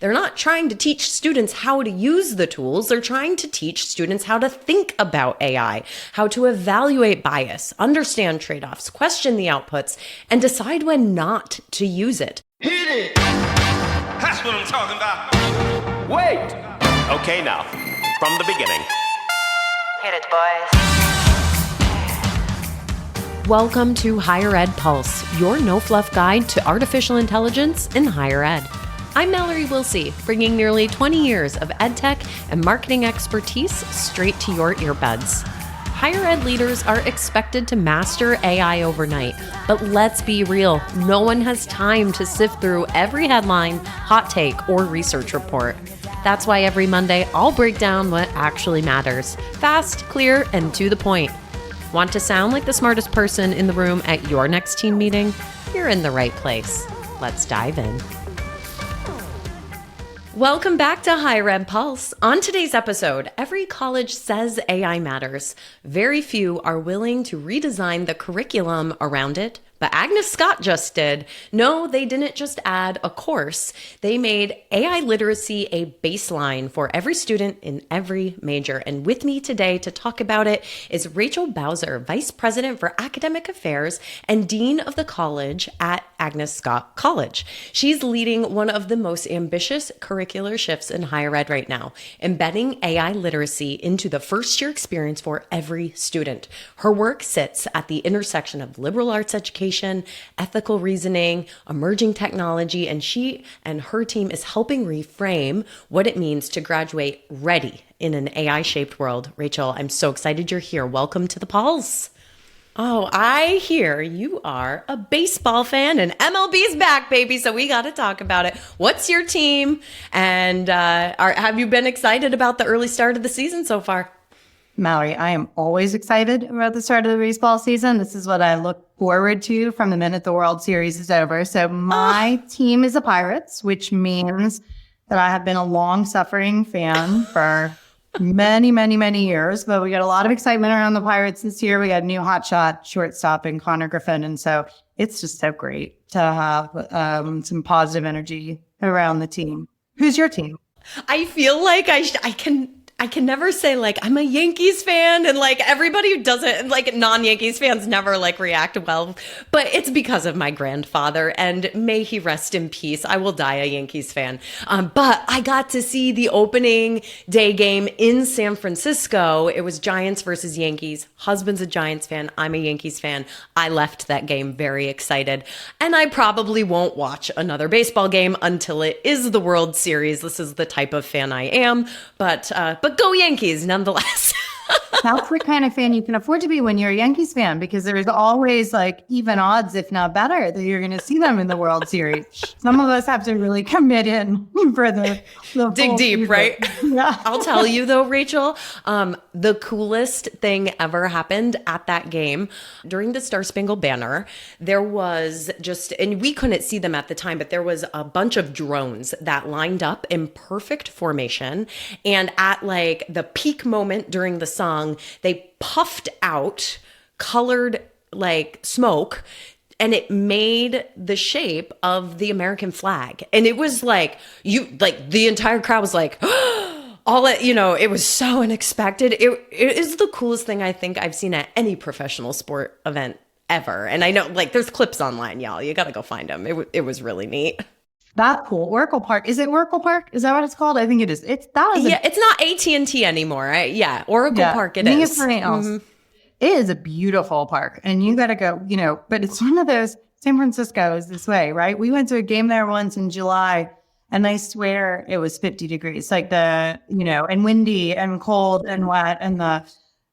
They're not trying to teach students how to use the tools. They're trying to teach students how to think about AI, how to evaluate bias, understand trade-offs, question the outputs, and decide when not to use it. Hit it! That's what I'm talking about. Wait! Okay, now, from the beginning. Hit it, boys. Welcome to Higher Ed Pulse, your no-fluff guide to artificial intelligence in higher ed. I'm Mallory Willsea, bringing nearly 20 years of edtech and marketing expertise straight to your earbuds. Higher ed leaders are expected to master AI overnight, but let's be real, no one has time to sift through every headline, hot take, or research report. That's why every Monday, I'll break down what actually matters. Fast, clear, and to the point. Want to sound like the smartest person in the room at your next team meeting? You're in the right place. Let's dive in. Welcome back to Higher Ed Pulse. On today's episode, every college says AI matters. Very few are willing to redesign the curriculum around it, but Agnes Scott just did. No, they didn't just add a course. They made AI literacy a baseline for every student in every major. And with me today to talk about it is Rachel Bowser, Vice President for Academic Affairs and Dean of the College at Agnes Scott College. She's leading one of the most ambitious curricular shifts in higher ed right now, embedding AI literacy into the first-year experience for every student. Her work sits at the intersection of liberal arts education, ethical reasoning, emerging technology, and she and her team is helping reframe what it means to graduate ready in an AI-shaped world. Rachel, I'm so excited you're here. Welcome to the Pulse. Oh, I hear you are a baseball fan and MLB's back, baby. So we got to talk about it. What's your team? And have you been excited about the early start of the season so far? Mallory, I am always excited about the start of the baseball season. This is what I look forward to from the minute the World Series is over. So my team is the Pirates, which means that I have been a long-suffering fan for many, many, many years. But we got a lot of excitement around the Pirates this year. We got a new hotshot shortstop in Connor Griffin. And so it's just so great to have some positive energy around the team. Who's your team? I feel like I can never say like I'm a Yankees fan, and like everybody who doesn't, like non-Yankees fans never like react well, but it's because of my grandfather, and may he rest in peace. I will die a Yankees fan. But I got to see the opening day game in San Francisco. It was Giants versus Yankees. Husband's a Giants fan. I'm a Yankees fan. I left that game very excited, and I probably won't watch another baseball game until it is the World Series. This is the type of fan I am, but go Yankees nonetheless. That's the kind of fan you can afford to be when you're a Yankees fan, because there's always like even odds, if not better, that you're going to see them in the World Series. Some of us have to really commit in for the dig deep, season. right? Yeah. I'll tell you though, Rachel, the coolest thing ever happened at that game during the Star Spangled Banner. There was and we couldn't see them at the time, but there was a bunch of drones that lined up in perfect formation. And at like the peak moment during the song, they puffed out colored like smoke, and it made the shape of the American flag. And it was like the entire crowd was like, it was so unexpected. It is the coolest thing I think I've seen at any professional sport event ever. And I know like there's clips online, y'all. You got to go find them. It was really neat. That cool. Oracle Park. Is it Oracle Park? Is that what it's called? I think it is. It's not AT&T anymore. Oracle Park it is. I think it's something else. Mm-hmm. It is a beautiful park, and you got to go, but it's one of those, San Francisco is this way, right? We went to a game there once in July, and I swear it was 50 degrees, like and windy and cold and wet, and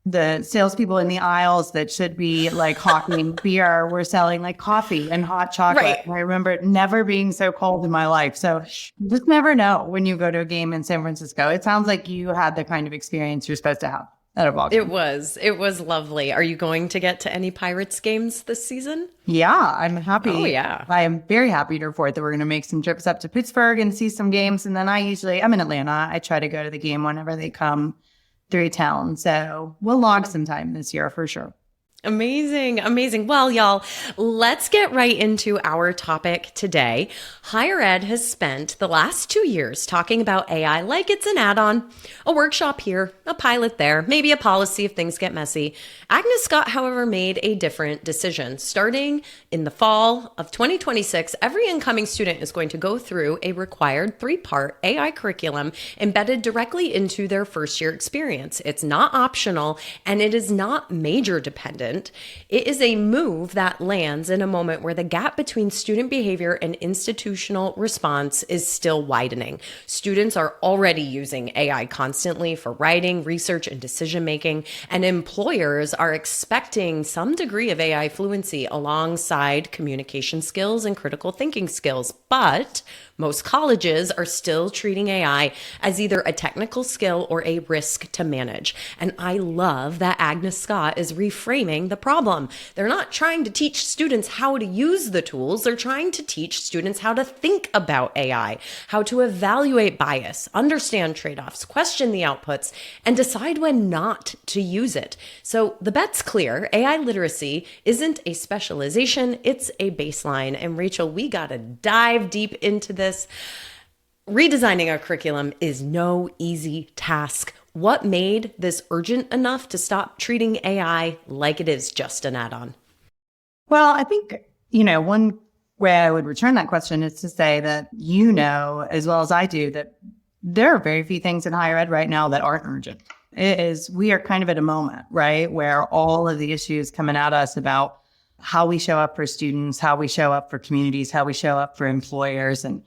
the salespeople in the aisles that should be like hawking beer were selling like coffee and hot chocolate. Right. And I remember it never being so cold in my life. So you just never know when you go to a game in San Francisco. It sounds like you had the kind of experience you're supposed to have at a ball game. It was lovely. Are you going to get to any Pirates games this season? Yeah, I'm happy. Oh, yeah. I am very happy to report that we're going to make some trips up to Pittsburgh and see some games. And then I'm in Atlanta. I try to go to the game whenever they come through town. So we'll log some time this year for sure. Amazing, amazing. Well, y'all, let's get right into our topic today. Higher ed has spent the last 2 years talking about AI like it's an add-on, a workshop here, a pilot there, maybe a policy if things get messy. Agnes Scott, however, made a different decision. Starting in the fall of 2026, every incoming student is going to go through a required 3-part AI curriculum embedded directly into their first year experience. It's not optional and it is not major dependent. It is a move that lands in a moment where the gap between student behavior and institutional response is still widening. Students are already using AI constantly for writing, research, and decision making, and employers are expecting some degree of AI fluency alongside communication skills and critical thinking skills. But most colleges are still treating AI as either a technical skill or a risk to manage. And I love that Agnes Scott is reframing the problem. They're not trying to teach students how to use the tools. They're trying to teach students how to think about AI, how to evaluate bias, understand trade-offs, question the outputs, and decide when not to use it. So the bet's clear. AI literacy isn't a specialization, it's a baseline. And Rachel, we gotta dive deep into this. Redesigning a curriculum is no easy task. What made this urgent enough to stop treating AI like it is just an add-on? Well, I think, one way I would return that question is to say that as well as I do, that there are very few things in higher ed right now that aren't urgent. We are kind of at a moment, right, where all of the issues coming at us about how we show up for students, how we show up for communities, how we show up for employers, and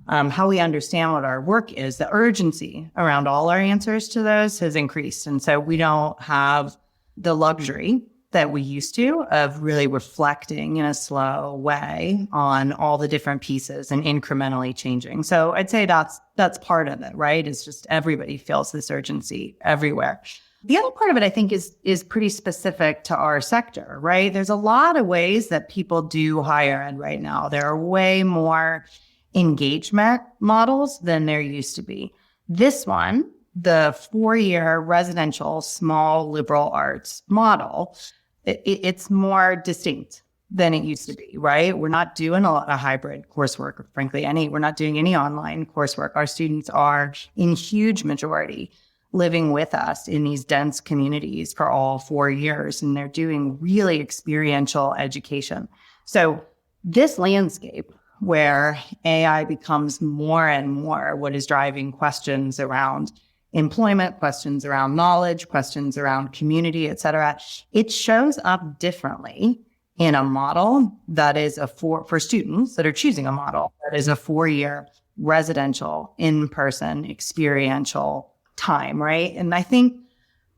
how we understand what our work is, the urgency around all our answers to those has increased. And so we don't have the luxury that we used to of really reflecting in a slow way on all the different pieces and incrementally changing. So I'd say that's part of it, right? It's just everybody feels this urgency everywhere. The other part of it, I think, is pretty specific to our sector, right? There's a lot of ways that people do higher ed right now. There are way more engagement models than there used to be. This one, the 4-year residential small liberal arts model, it's more distinct than it used to be, right? We're not doing a lot of hybrid coursework, frankly, we're not doing any online coursework. Our students are in huge majority living with us in these dense communities for all 4 years, and they're doing really experiential education. So this landscape where AI becomes more and more what is driving questions around employment, questions around knowledge, questions around community, et cetera, it shows up differently in a model that is for students that are choosing a model that is a 4-year residential, in-person, experiential time, right? And I think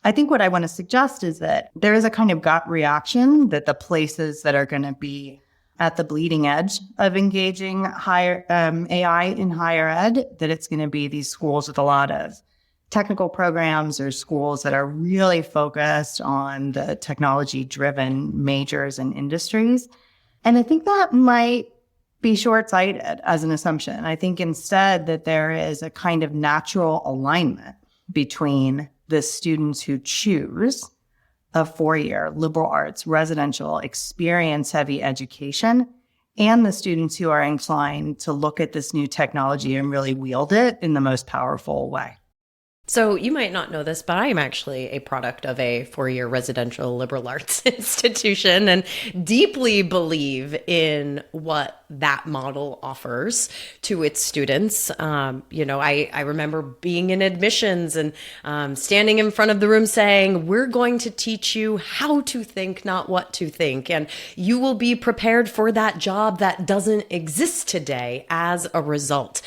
what I want to suggest is that there is a kind of gut reaction that the places that are going to be at the bleeding edge of engaging higher AI in higher ed, that it's going to be these schools with a lot of technical programs or schools that are really focused on the technology-driven majors and industries. And I think that might be short-sighted as an assumption. I think instead that there is a kind of natural alignment between the students who choose a 4-year liberal arts residential experience-heavy education and the students who are inclined to look at this new technology and really wield it in the most powerful way. So you might not know this, but I am actually a product of a 4-year residential liberal arts institution and deeply believe in what that model offers to its students. I remember being in admissions and standing in front of the room saying, we're going to teach you how to think, not what to think. And you will be prepared for that job that doesn't exist today as a result.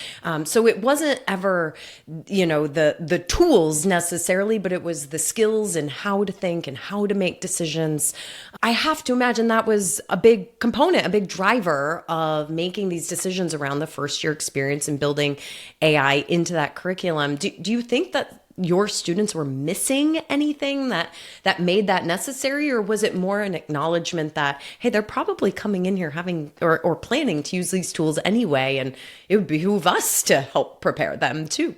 So it wasn't ever, the tools necessarily, but it was the skills and how to think and how to make decisions. I have to imagine that was a big component, a big driver of making these decisions around the first year experience and building AI into that curriculum. Do you think that your students were missing anything that made that necessary? Or was it more an acknowledgement that, hey, they're probably coming in here having or planning to use these tools anyway, and it would behoove us to help prepare them too?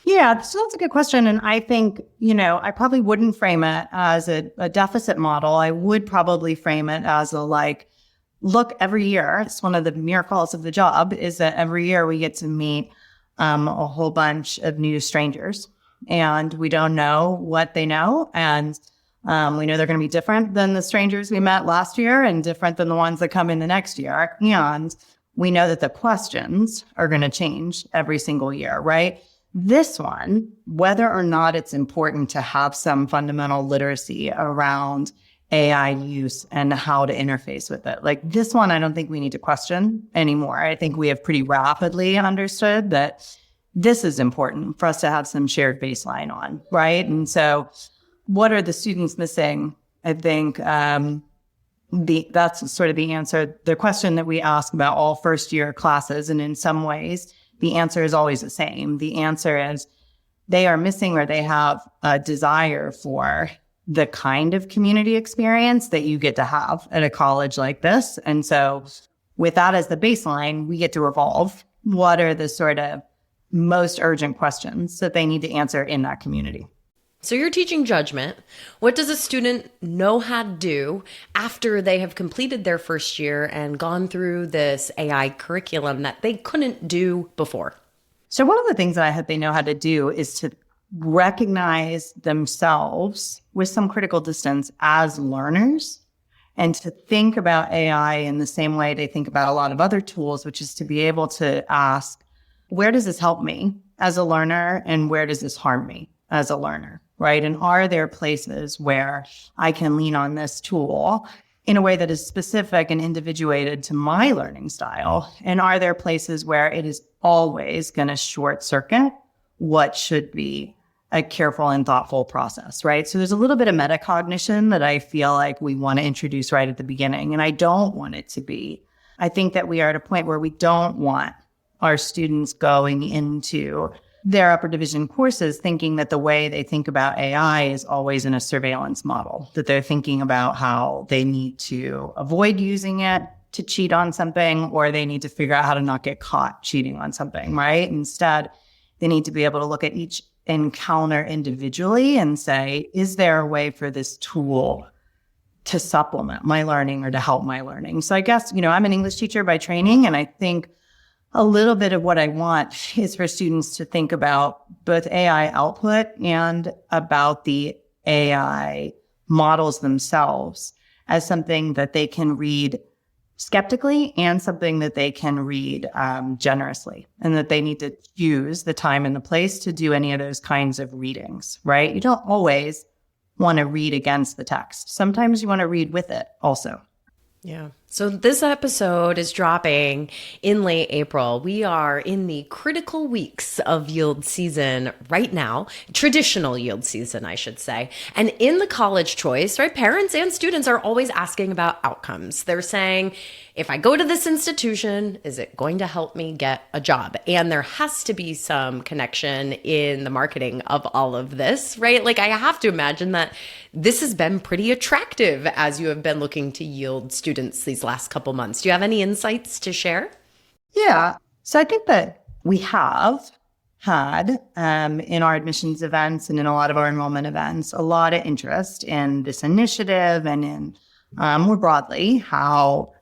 Yeah, so that's a good question. And I think, I probably wouldn't frame it as a deficit model. I would probably frame it as look, every year, it's one of the miracles of the job is that every year we get to meet a whole bunch of new strangers, and we don't know what they know. And we know they're going to be different than the strangers we met last year and different than the ones that come in the next year. And we know that the questions are going to change every single year, right? This one, whether or not it's important to have some fundamental literacy around AI use and how to interface with it. Like this one, I don't think we need to question anymore. I think we have pretty rapidly understood that this is important for us to have some shared baseline on, right? And so what are the students missing? I think that's sort of the answer. The question that we ask about all first year classes, and in some ways, the answer is always the same. The answer is they are missing or they have a desire for the kind of community experience that you get to have at a college like this. And so with that as the baseline, we get to evolve. What are the sort of most urgent questions that they need to answer in that community? So you're teaching judgment. What does a student know how to do after they have completed their first year and gone through this AI curriculum that they couldn't do before? So one of the things that I hope they know how to do is to recognize themselves with some critical distance as learners, and to think about AI in the same way they think about a lot of other tools, which is to be able to ask, where does this help me as a learner and where does this harm me as a learner, right? And are there places where I can lean on this tool in a way that is specific and individuated to my learning style? And are there places where it is always going to short circuit what should be a careful and thoughtful process, right? So there's a little bit of metacognition that I feel like we want to introduce right at the beginning. And I don't want it to be. I think that we are at a point where we don't want our students going into their upper division courses thinking that the way they think about AI is always in a surveillance model, that they're thinking about how they need to avoid using it to cheat on something, or they need to figure out how to not get caught cheating on something, right? Instead, they need to be able to look at each encounter individually and say, is there a way for this tool to supplement my learning or to help my learning? So I guess, I'm an English teacher by training, and I think a little bit of what I want is for students to think about both AI output and about the AI models themselves as something that they can read skeptically and something that they can read generously, and that they need to use the time and the place to do any of those kinds of readings, right? You don't always want to read against the text. Sometimes you want to read with it also. Yeah. So this episode is dropping in late April. We are in the critical weeks of yield season right now, traditional yield season, I should say. And in the college choice, right, parents and students are always asking about outcomes. They're saying, if I go to this institution, is it going to help me get a job? And there has to be some connection in the marketing of all of this, right? Like, I have to imagine that this has been pretty attractive as you have been looking to yield students these last couple months. Do you have any insights to share? Yeah. So I think that we have had in our admissions events and in a lot of our enrollment events, a lot of interest in this initiative and in more broadly how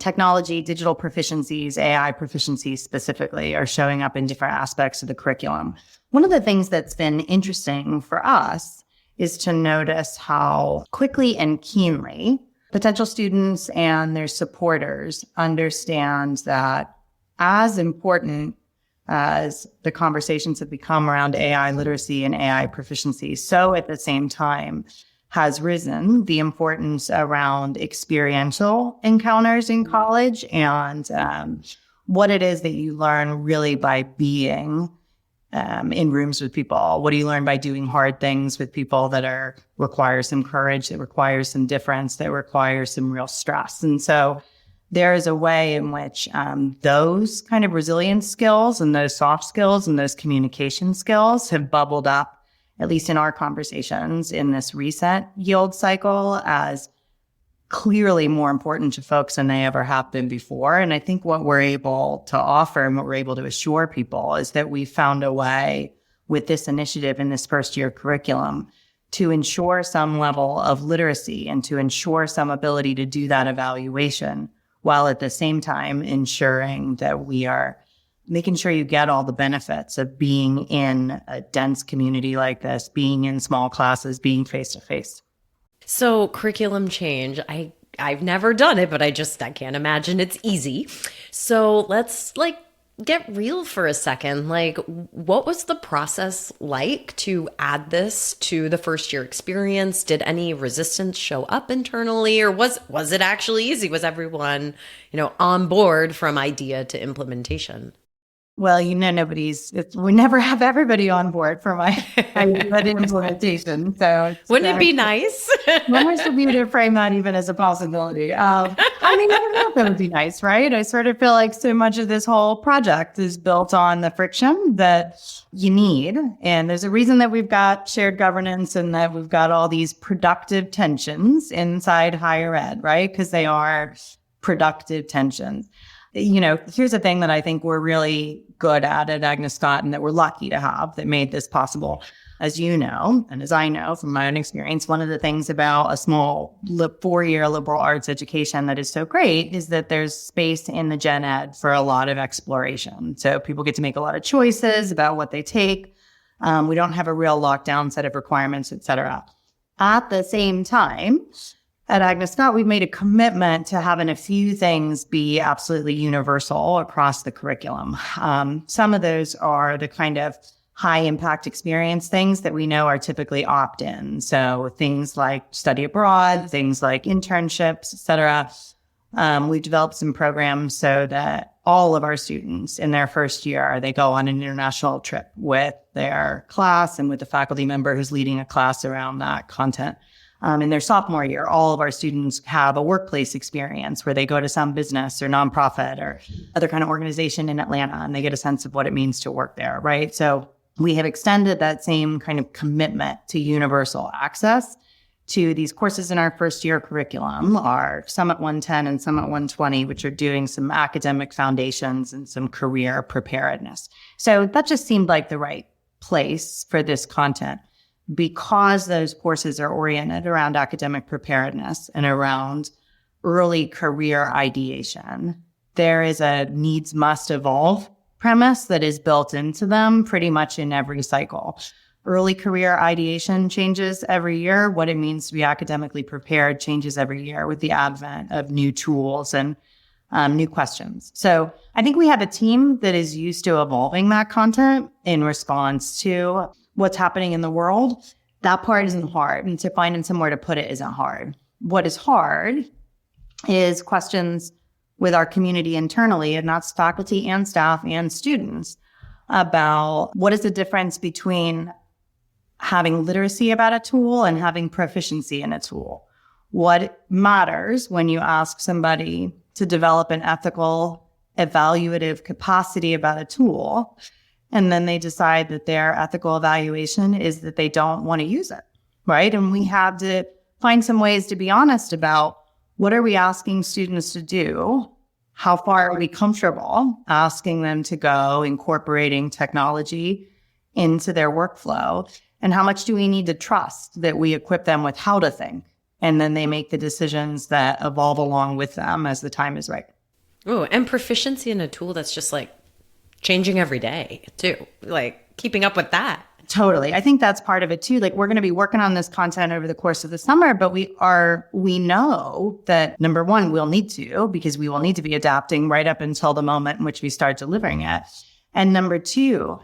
technology, digital proficiencies, AI proficiencies specifically are showing up in different aspects of the curriculum. One of the things that's been interesting for us is to notice how quickly and keenly potential students and their supporters understand that as important as the conversations have become around AI literacy and AI proficiency, so at the same time has risen the importance around experiential encounters in college and what it is that you learn really by being in rooms with people. What do you learn by doing hard things with people that require some courage, that requires some difference, that requires some real stress? And so there is a way in which those kind of resilience skills and those soft skills and those communication skills have bubbled up, at least in our conversations in this recent yield cycle, as clearly more important to folks than they ever have been before. And I think what we're able to offer and what we're able to assure people is that we found a way with this initiative in this first year curriculum to ensure some level of literacy and to ensure some ability to do that evaluation, while at the same time ensuring that we are making sure you get all the benefits of being in a dense community like this, being in small classes, being face-to-face. So curriculum change, I've never done it, but I can't imagine it's easy. So let's get real for a second. What was the process like to add this to the first year experience? Did any resistance show up internally, or was it actually easy? Was everyone, on board from idea to implementation? Well, we never have everybody on board for my implementation. So wouldn't it be nice? Nice to be able to frame that even as a possibility. I don't know if it would be nice, right? I sort of feel like so much of this whole project is built on the friction that you need. And there's a reason that we've got shared governance and that we've got all these productive tensions inside higher ed, right? Because they are productive tensions. Here's the thing that I think we're really good at Agnes Scott and that we're lucky to have that made this possible. As you know, and as I know from my own experience, one of the things about a small 4-year liberal arts education that is so great is that there's space in the gen ed for a lot of exploration. So people get to make a lot of choices about what they take. We don't have a real lockdown set of requirements, et cetera. At the same time, at Agnes Scott, we've made a commitment to having a few things be absolutely universal across the curriculum. Some of those are the kind of high impact experience things that we know are typically opt-in. So things like study abroad, things like internships, et cetera. We've developed some programs so that all of our students in their first year, they go on an international trip with their class and with the faculty member who's leading a class around that content. In their sophomore year, all of our students have a workplace experience where they go to some business or nonprofit or other kind of organization in Atlanta, and they get a sense of what it means to work there, right? So we have extended that same kind of commitment to universal access to these courses in our first year curriculum, our Summit 110 and Summit 120, which are doing some academic foundations and some career preparedness. So that just seemed like the right place for this content. Because those courses are oriented around academic preparedness and around early career ideation, there is a needs must evolve premise that is built into them pretty much in every cycle. Early career ideation changes every year. What it means to be academically prepared changes every year with the advent of new tools and new questions. So I think we have a team that is used to evolving that content in response to what's happening in the world. That part isn't hard, and to finding somewhere to put it isn't hard. What is hard is questions with our community internally, and that's faculty and staff and students, about what is the difference between having literacy about a tool and having proficiency in a tool. What matters when you ask somebody to develop an ethical, evaluative capacity about a tool, and then they decide that their ethical evaluation is that they don't want to use it, right? And we have to find some ways to be honest about what are we asking students to do? How far are we comfortable asking them to go, incorporating technology into their workflow? And how much do we need to trust that we equip them with how to think? And then they make the decisions that evolve along with them as the time is right. Oh, and proficiency in a tool that's just changing every day too, keeping up with that. Totally. I think that's part of it too. We're going to be working on this content over the course of the summer, but we know that number one, we'll need to, because we will need to be adapting right up until the moment in which we start delivering it. And number two,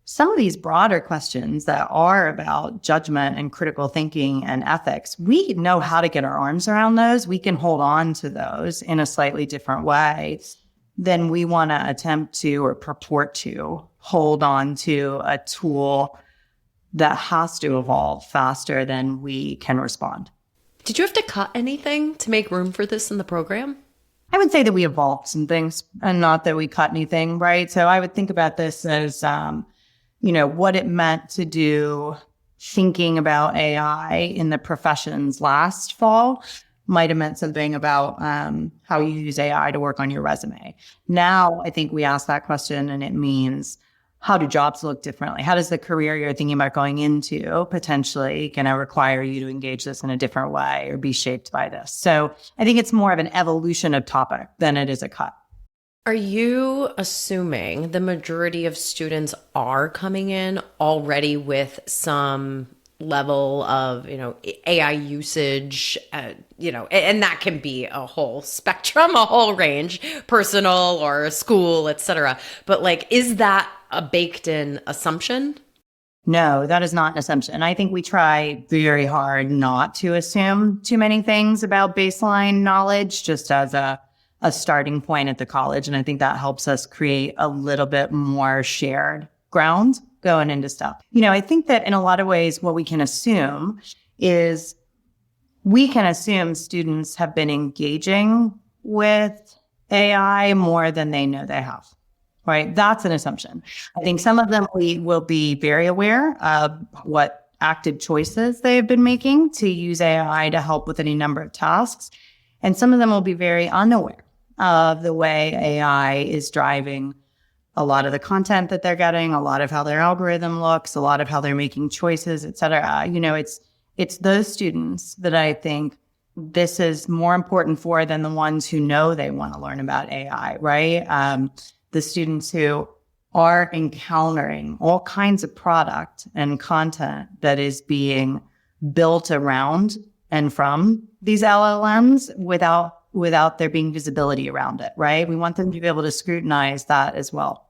some of these broader questions that are about judgment and critical thinking and ethics, we know how to get our arms around those. We can hold on to those in a slightly different way than we want to attempt to or purport to hold on to a tool that has to evolve faster than we can respond. Did you have to cut anything to make room for this in the program? I would say that we evolved some things and not that we cut anything, right? So I would think about this as, what it meant to do thinking about AI in the professions last fall might have meant something about how you use AI to work on your resume. Now, I think we ask that question and it means, how do jobs look differently? How does the career you're thinking about going into potentially going to require you to engage this in a different way or be shaped by this? So I think it's more of an evolution of topic than it is a cut. Are you assuming the majority of students are coming in already with some level of, AI usage, and that can be a whole spectrum, a whole range, personal or school, etc. But like, is that a baked in assumption? No, that is not an assumption. I think we try very hard not to assume too many things about baseline knowledge just as a starting point at the college. And I think that helps us create a little bit more shared ground going into stuff. I think that in a lot of ways, what we can assume is we can assume students have been engaging with AI more than they know they have, right? That's an assumption. I think some of them we will be very aware of what active choices they have been making to use AI to help with any number of tasks. And some of them will be very unaware of the way AI is driving a lot of the content that they're getting, a lot of how their algorithm looks, a lot of how they're making choices, et cetera. It's those students that I think this is more important for than the ones who know they want to learn about AI, right? The students who are encountering all kinds of product and content that is being built around and from these LLMs without there being visibility around it, right? We want them to be able to scrutinize that as well.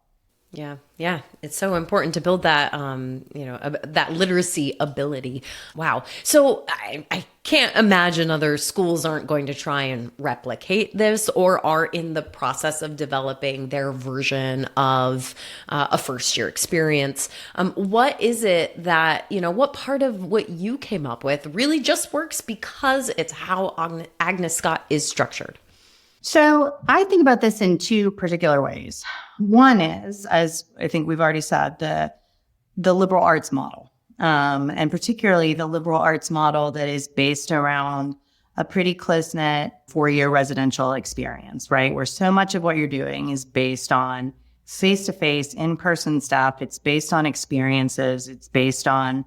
Yeah. It's so important to build that, that literacy ability. Wow. So I can't imagine other schools aren't going to try and replicate this or are in the process of developing their version of a first year experience. What is it that, what part of what you came up with really just works because it's how Agnes Scott is structured? So I think about this in two particular ways. One is, as I think we've already said, the liberal arts model, and particularly the liberal arts model that is based around a pretty close-knit 4-year residential experience, right? Where so much of what you're doing is based on face-to-face, in-person stuff. It's based on experiences. It's based on,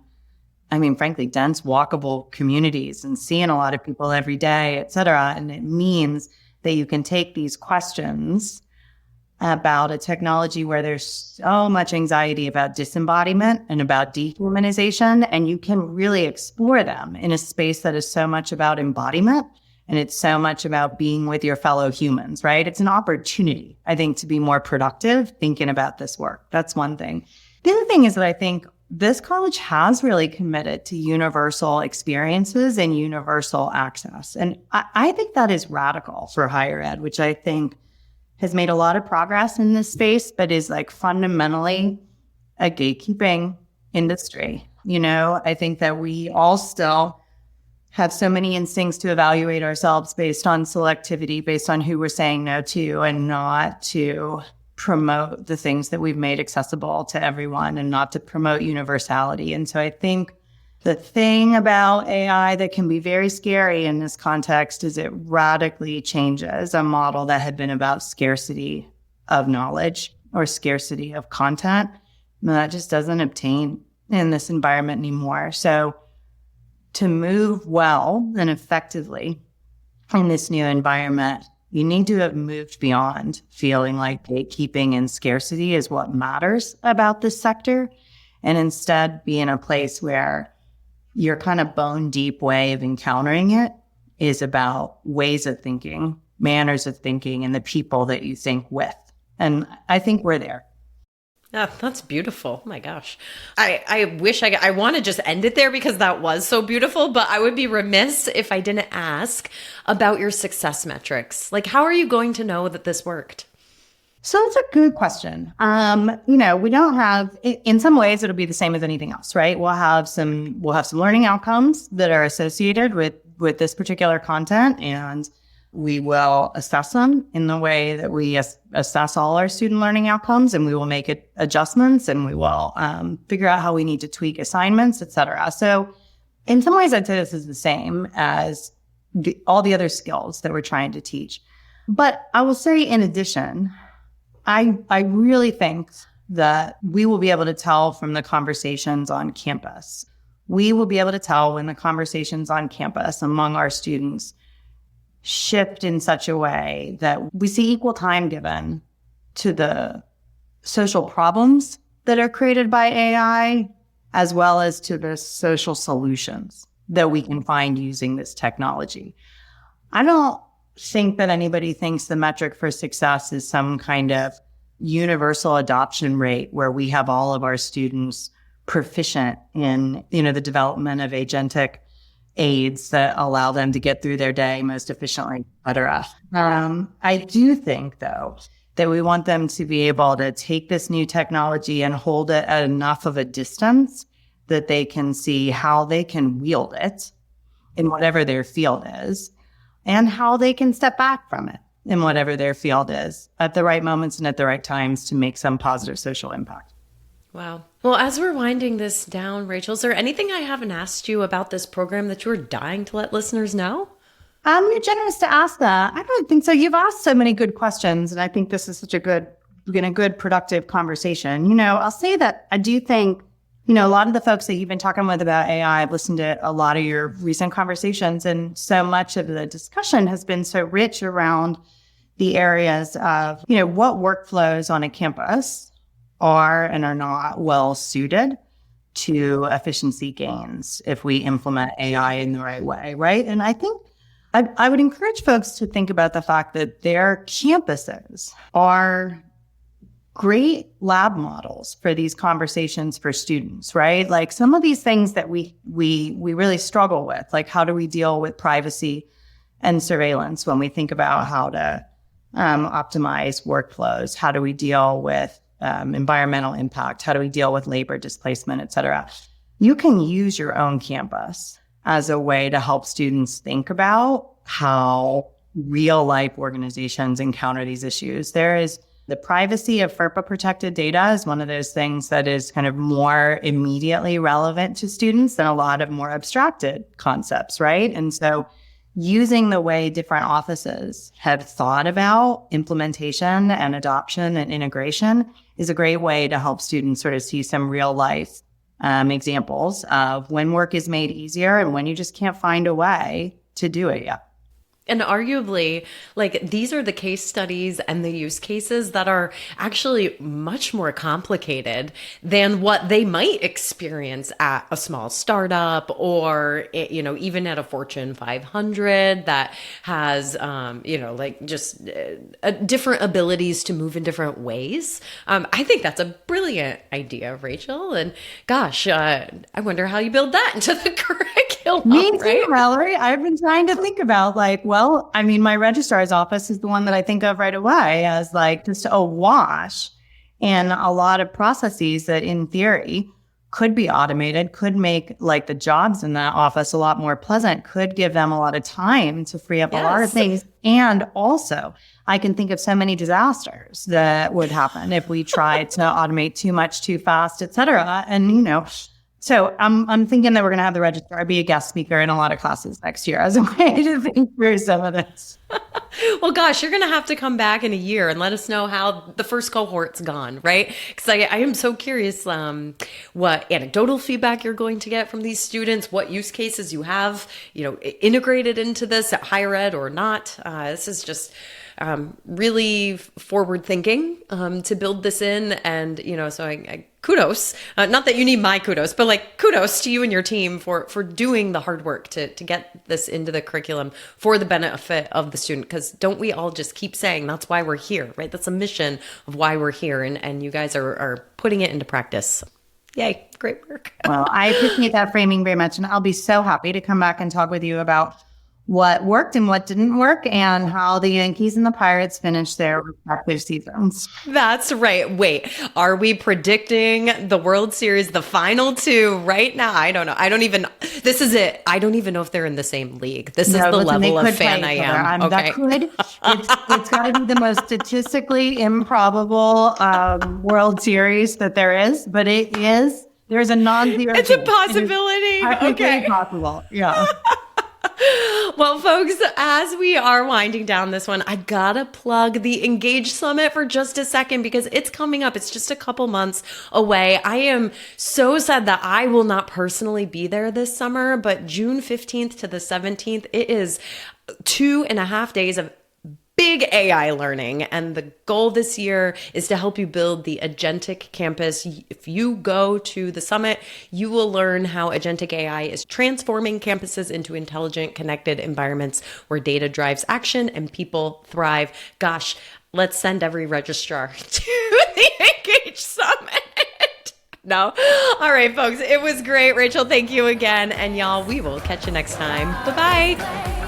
frankly, dense, walkable communities and seeing a lot of people every day, et cetera. And it means that you can take these questions about a technology where there's so much anxiety about disembodiment and about dehumanization, and you can really explore them in a space that is so much about embodiment, and it's so much about being with your fellow humans, right? It's an opportunity, I think, to be more productive thinking about this work. That's one thing. The other thing is that I think this college has really committed to universal experiences and universal access. And I think that is radical for higher ed, which I think has made a lot of progress in this space, but is like fundamentally a gatekeeping industry. I think that we all still have so many instincts to evaluate ourselves based on selectivity, based on who we're saying no to, and not to promote the things that we've made accessible to everyone and not to promote universality. And so I think the thing about AI that can be very scary in this context is it radically changes a model that had been about scarcity of knowledge or scarcity of content. And that just doesn't obtain in this environment anymore. So to move well and effectively in this new environment, you need to have moved beyond feeling like gatekeeping and scarcity is what matters about this sector, and instead be in a place where your kind of bone deep way of encountering it is about ways of thinking, manners of thinking, and the people that you think with. And I think we're there. Yeah, that's beautiful. Oh my gosh. I wish I want to just end it there because that was so beautiful, but I would be remiss if I didn't ask about your success metrics. Like, how are you going to know that this worked? So it's a good question. We don't have, in some ways, it'll be the same as anything else, right? We'll have some learning outcomes that are associated with this particular content, and we will assess them in the way that we assess all our student learning outcomes, and we will make adjustments, and we will figure out how we need to tweak assignments, et cetera. So in some ways, I'd say this is the same as all the other skills that we're trying to teach. But I will say, in addition, I really think that we will be able to tell from the conversations on campus. We will be able to tell when the conversations on campus among our students shift in such a way that we see equal time given to the social problems that are created by AI, as well as to the social solutions that we can find using this technology. I don't think that anybody thinks the metric for success is some kind of universal adoption rate where we have all of our students proficient in, the development of agentic aids that allow them to get through their day most efficiently, et cetera. I do think, though, that we want them to be able to take this new technology and hold it at enough of a distance that they can see how they can wield it in whatever their field is and how they can step back from it in whatever their field is at the right moments and at the right times to make some positive social impact. Wow. Well, as we're winding this down, Rachel, is there anything I haven't asked you about this program that you were dying to let listeners know? You're generous to ask that. I don't think so. You've asked so many good questions, and I think this is such a good, productive conversation. I'll say that I do think, a lot of the folks that you've been talking with about AI, I've listened to a lot of your recent conversations, and so much of the discussion has been so rich around the areas of, what workflows on a campus are and are not well suited to efficiency gains if we implement AI in the right way, right? And I think I would encourage folks to think about the fact that their campuses are great lab models for these conversations for students, right? Like some of these things that we really struggle with, like how do we deal with privacy and surveillance when we think about how to optimize workflows? How do we deal with environmental impact? How do we deal with labor displacement, et cetera? You can use your own campus as a way to help students think about how real life organizations encounter these issues. There is the privacy of FERPA protected data is one of those things that is kind of more immediately relevant to students than a lot of more abstracted concepts, right? And so using the way different offices have thought about implementation and adoption and integration is a great way to help students sort of see some real life examples of when work is made easier and when you just can't find a way to do it yet. And arguably, like, these are the case studies and the use cases that are actually much more complicated than what they might experience at a small startup or, even at a Fortune 500 that has, just different abilities to move in different ways. I think that's a brilliant idea, Rachel. And gosh, I wonder how you build that into the curriculum. Me too, right? Mallory. I've been trying to think about my registrar's office is the one that I think of right away as just awash and a lot of processes that in theory could be automated, could make the jobs in that office a lot more pleasant, could give them a lot of time to free up a lot of things. And also I can think of so many disasters that would happen if we tried to automate too much too fast, et cetera. And, so I'm thinking that we're going to have the registrar be a guest speaker in a lot of classes next year as a way to think through some of this. Well, gosh, you're going to have to come back in a year and let us know how the first cohort's gone, right? Because I am so curious what anecdotal feedback you're going to get from these students, what use cases you have, integrated into this at higher ed or not. This is just really forward thinking to build this in. And, so I kudos, not that you need my kudos, but kudos to you and your team for doing the hard work to get this into the curriculum for the benefit of the student. Because don't we all just keep saying that's why we're here, right? That's a mission of why we're here. And you guys are putting it into practice. Yay, great work. Well, I appreciate that framing very much. And I'll be so happy to come back and talk with you about what worked and what didn't work and how the Yankees and the Pirates finished their respective seasons. That's right. Wait, are we predicting the World Series, the final two right now? I don't know. This is it. I don't even know if they're in the same league. This is the level of fan I am. Okay. It's got to be the most statistically improbable World Series that there is, but it is. There's a non-zero. It's a possibility. Okay. Possible. Yeah. Well, folks, as we are winding down this one, I gotta plug the Engage Summit for just a second because it's coming up. It's just a couple months away. I am so sad that I will not personally be there this summer, but June 15th to the 17th, it is 2.5 days of big AI learning. And the goal this year is to help you build the agentic campus. If you go to the summit, you will learn how agentic AI is transforming campuses into intelligent, connected environments where data drives action and people thrive. Gosh, let's send every registrar to the Engage Summit. No? All right, folks, it was great. Rachel, thank you again. And y'all, we will catch you next time. Bye-bye.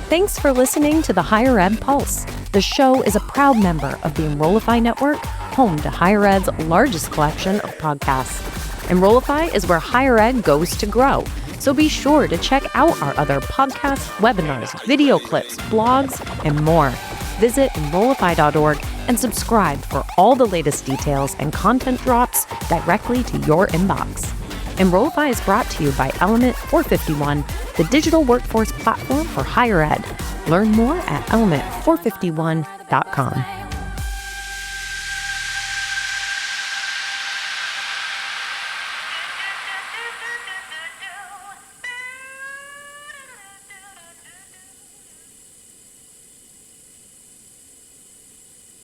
Thanks for listening to the Higher Ed Pulse. The show is a proud member of the Enrollify Network, home to Higher Ed's largest collection of podcasts. Enrollify is where higher ed goes to grow. So be sure to check out our other podcasts, webinars, video clips, blogs, and more. Visit Enrollify.org and subscribe for all the latest details and content drops directly to your inbox. Enrollify is brought to you by Element 451, the digital workforce platform for higher ed. Learn more at element451.com.